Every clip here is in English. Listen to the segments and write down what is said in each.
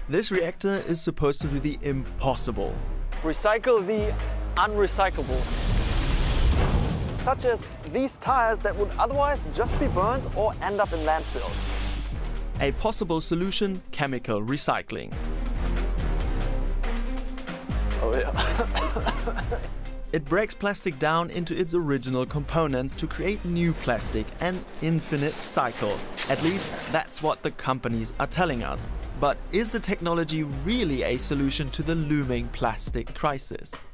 This reactor is supposed to do the impossible. Recycle the unrecyclable. Such as these tires that would otherwise just be burned or end up in landfills. A possible solution, chemical recycling. Oh yeah. It breaks plastic down into its original components to create new plastic, an infinite cycle. At least that's what the companies are telling us. But is the technology really a solution to the looming plastic crisis?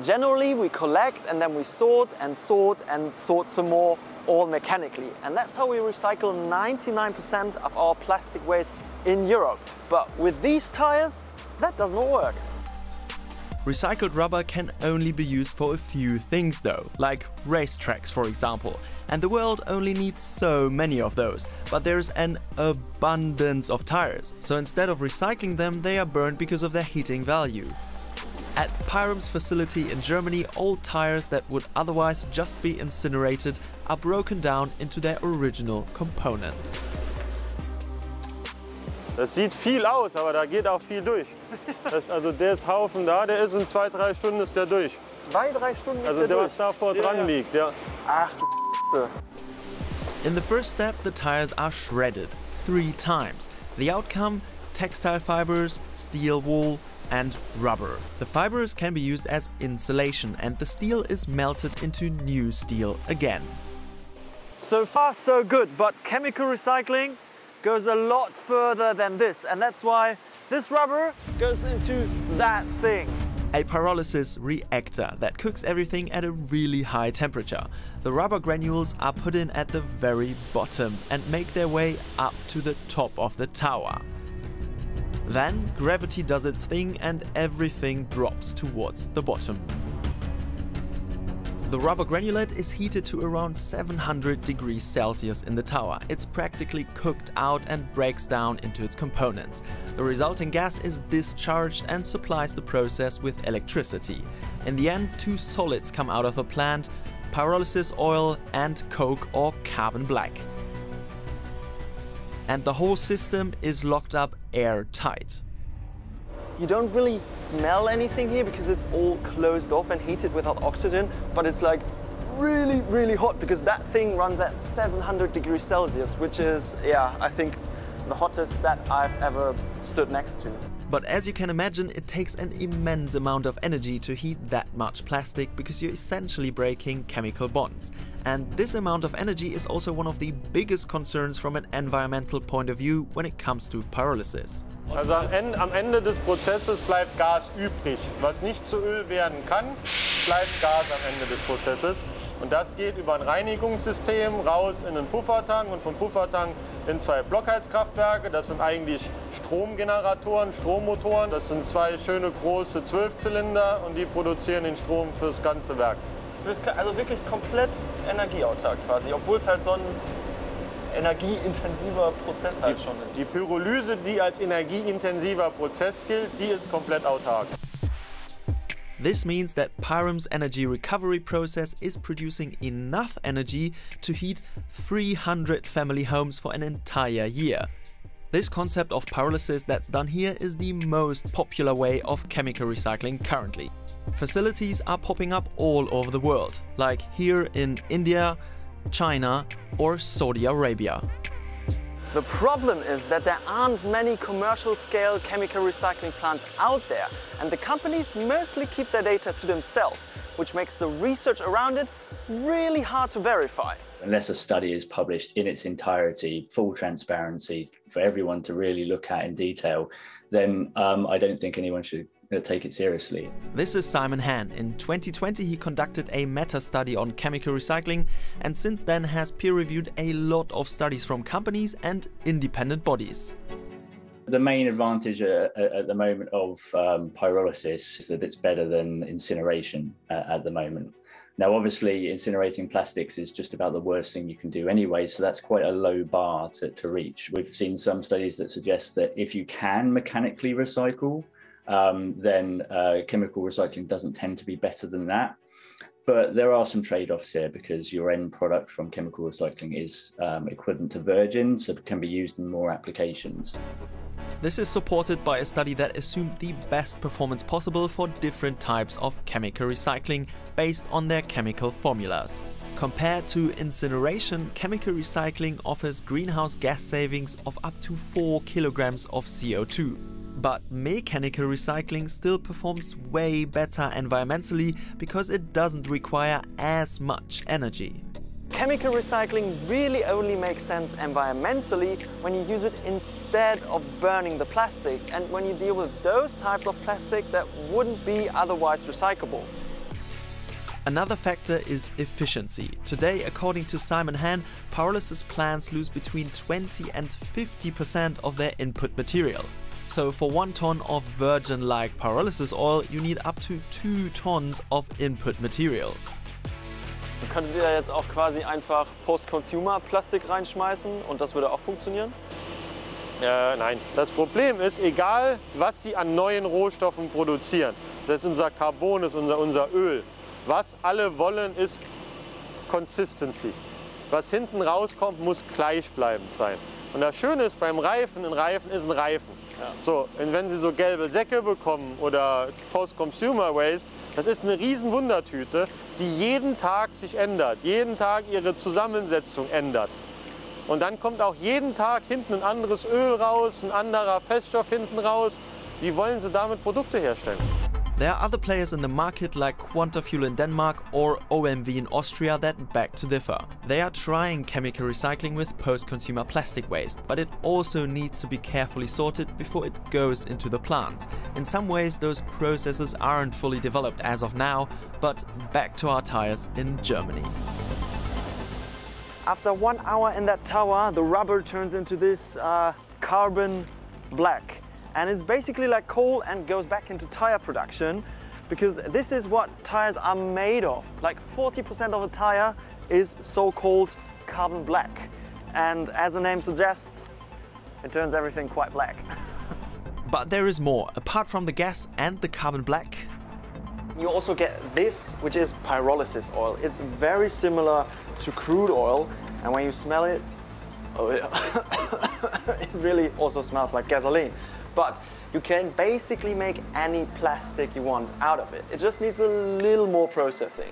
Generally, we collect and then we sort and sort and sort some more, all mechanically. And that's how we recycle 99% of our plastic waste in Europe. But with these tires, that does not work. Recycled rubber can only be used for a few things though, like racetracks for example. And the world only needs so many of those. But there's an abundance of tires. So instead of recycling them, they are burned because of their heating value. At Pyrum's facility in Germany, old tires that would otherwise just be incinerated are broken down into their original components. Das sieht viel aus, aber da geht auch viel durch. Also der Haufen da, der ist in 2-3 Stunden ist der durch. 2-3 Stunden ist also der der, durch? was davor dran liegt, ja. Ach du. In the first step, the tires are shredded 3 times. The outcome? Textile fibers, steel wool, and rubber. The fibers can be used as insulation and the steel is melted into new steel again. So far so good, but chemical recycling goes a lot further than this, and that's why this rubber goes into that thing. A pyrolysis reactor that cooks everything at a really high temperature. The rubber granules are put in at the very bottom and make their way up to the top of the tower. Then gravity does its thing and everything drops towards the bottom. The rubber granulate is heated to around 700 degrees Celsius in the tower. It's practically cooked out and breaks down into its components. The resulting gas is discharged and supplies the process with electricity. In the end, 2 solids come out of the plant: pyrolysis oil and coke or carbon black. And the whole system is locked up airtight. You don't really smell anything here because it's all closed off and heated without oxygen, but it's like really, really hot because that thing runs at 700 degrees Celsius, which is, yeah, I think the hottest that I've ever stood next to. But as you can imagine, it takes an immense amount of energy to heat that much plastic because you're essentially breaking chemical bonds. And this amount of energy is also one of the biggest concerns from an environmental point of view when it comes to pyrolysis. Also am Ende des Prozesses bleibt Gas übrig. Was nicht zu Öl werden kann, bleibt Gas am Ende des Prozesses. Und das geht über ein Reinigungssystem raus in den Puffertank und vom Puffertank in 2 Blockheizkraftwerke. Das sind eigentlich Stromgeneratoren, Strommotoren. Das sind 2 schöne große 12-Zylinder und die produzieren den Strom für das ganze Werk. Also wirklich komplett energieautark quasi, obwohl es halt so ein energieintensiver Prozess halt schon ist. Die Pyrolyse, die als energieintensiver Prozess gilt, die ist komplett autark. This means that Pyrum's energy recovery process is producing enough energy to heat 300 family homes for an entire year. This concept of pyrolysis that's done here is the most popular way of chemical recycling currently. Facilities are popping up all over the world, like here in India, China or Saudi Arabia. The problem is that there aren't many commercial-scale chemical recycling plants out there, and the companies mostly keep their data to themselves, which makes the research around it really hard to verify. Unless a study is published in its entirety, full transparency for everyone to really look at in detail, then I don't think anyone should take it seriously. This is Simon Hahn. In 2020 he conducted a meta-study on chemical recycling and since then has peer-reviewed a lot of studies from companies and independent bodies. The main advantage at the moment of pyrolysis is that it's better than incineration at the moment. Now obviously incinerating plastics is just about the worst thing you can do anyway, so that's quite a low bar to reach. We've seen some studies that suggest that if you can mechanically recycle, then chemical recycling doesn't tend to be better than that. But there are some trade-offs here because your end product from chemical recycling is equivalent to virgin, so it can be used in more applications. This is supported by a study that assumed the best performance possible for different types of chemical recycling based on their chemical formulas. Compared to incineration, chemical recycling offers greenhouse gas savings of up to 4 kilograms of CO2. But mechanical recycling still performs way better environmentally because it doesn't require as much energy. Chemical recycling really only makes sense environmentally when you use it instead of burning the plastics and when you deal with those types of plastic that wouldn't be otherwise recyclable. Another factor is efficiency. Today, according to Simon Hahn, pyrolysis plants lose between 20 and 50% of their input material. So for 1 ton of virgin-like pyrolysis oil, you need up to 2 tons of input material. Du könntet ja jetzt auch quasi einfach Post-Consumer-Plastik reinschmeißen und das würde auch funktionieren? Nein. Das Problem ist, egal was Sie an neuen Rohstoffen produzieren, das ist unser Carbon, das ist unser Öl, was alle wollen ist Consistency. Was hinten rauskommt, muss gleichbleibend sein. Und das Schöne ist beim Reifen, ein Reifen ist ein Reifen. Ja. So, und wenn Sie so gelbe Säcke bekommen oder Post-Consumer Waste, das ist eine riesen Wundertüte, die jeden Tag sich ändert, jeden Tag ihre Zusammensetzung ändert. Und dann kommt auch jeden Tag hinten ein anderes Öl raus, ein anderer Feststoff hinten raus. Wie wollen Sie damit Produkte herstellen? There are other players in the market like Quantafuel in Denmark or OMV in Austria that beg to differ. They are trying chemical recycling with post-consumer plastic waste, but it also needs to be carefully sorted before it goes into the plants. In some ways those processes aren't fully developed as of now, but back to our tires in Germany. After 1 hour in that tower, the rubber turns into this carbon black. And it's basically like coal and goes back into tire production because this is what tires are made of. Like 40% of a tire is so-called carbon black. And as the name suggests, it turns everything quite black. But there is more. Apart from the gas and the carbon black, you also get this, which is pyrolysis oil. It's very similar to crude oil, and when you smell it, oh yeah, it really also smells like gasoline. But you can basically make any plastic you want out of it. It just needs a little more processing.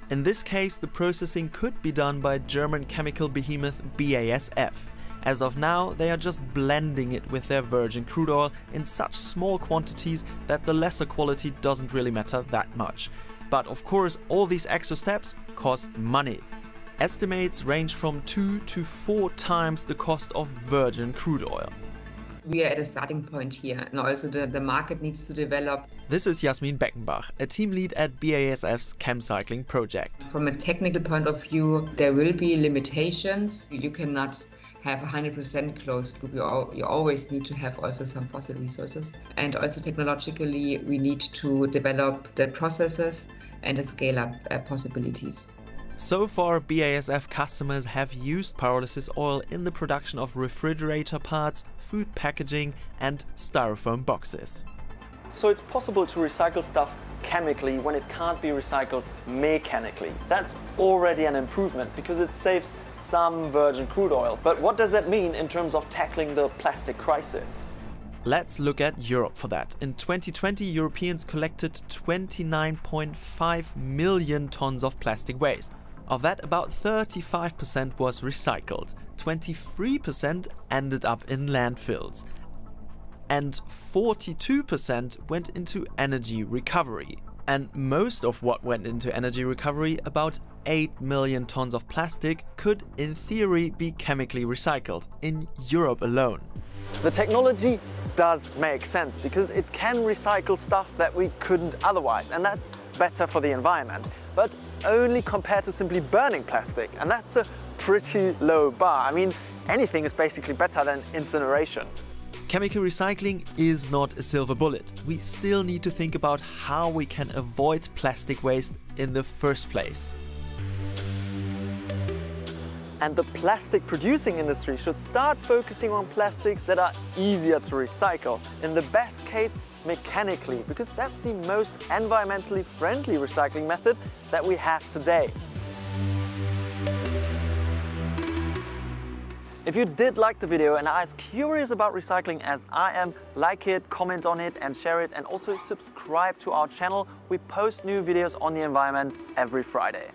In this case, the processing could be done by German chemical behemoth BASF. As of now, they are just blending it with their virgin crude oil in such small quantities that the lesser quality doesn't really matter that much. But of course, all these extra steps cost money. Estimates range from 2 to 4 times the cost of virgin crude oil. We are at a starting point here, and also the market needs to develop. This is Jasmin Beckenbach, a team lead at BASF's ChemCycling project. From a technical point of view, there will be limitations. You cannot have 100% closed loop. You always need to have also some fossil resources. And also technologically, we need to develop the processes and the scale-up possibilities. So far, BASF customers have used pyrolysis oil in the production of refrigerator parts, food packaging and styrofoam boxes. So it's possible to recycle stuff chemically when it can't be recycled mechanically. That's already an improvement because it saves some virgin crude oil. But what does that mean in terms of tackling the plastic crisis? Let's look at Europe for that. In 2020, Europeans collected 29.5 million tons of plastic waste. Of that, about 35% was recycled, 23% ended up in landfills, and 42% went into energy recovery. And most of what went into energy recovery, about 8 million tons of plastic, could in theory be chemically recycled in Europe alone. The technology does make sense because it can recycle stuff that we couldn't otherwise, and that's better for the environment, but only compared to simply burning plastic, and that's a pretty low bar. I mean, anything is basically better than incineration. Chemical recycling is not a silver bullet. We still need to think about how we can avoid plastic waste in the first place. And the plastic producing industry should start focusing on plastics that are easier to recycle. In the best case, mechanically, because that's the most environmentally friendly recycling method that we have today. If you did like the video and are as curious about recycling as I am, like it, comment on it and share it, and also subscribe to our channel. We post new videos on the environment every Friday.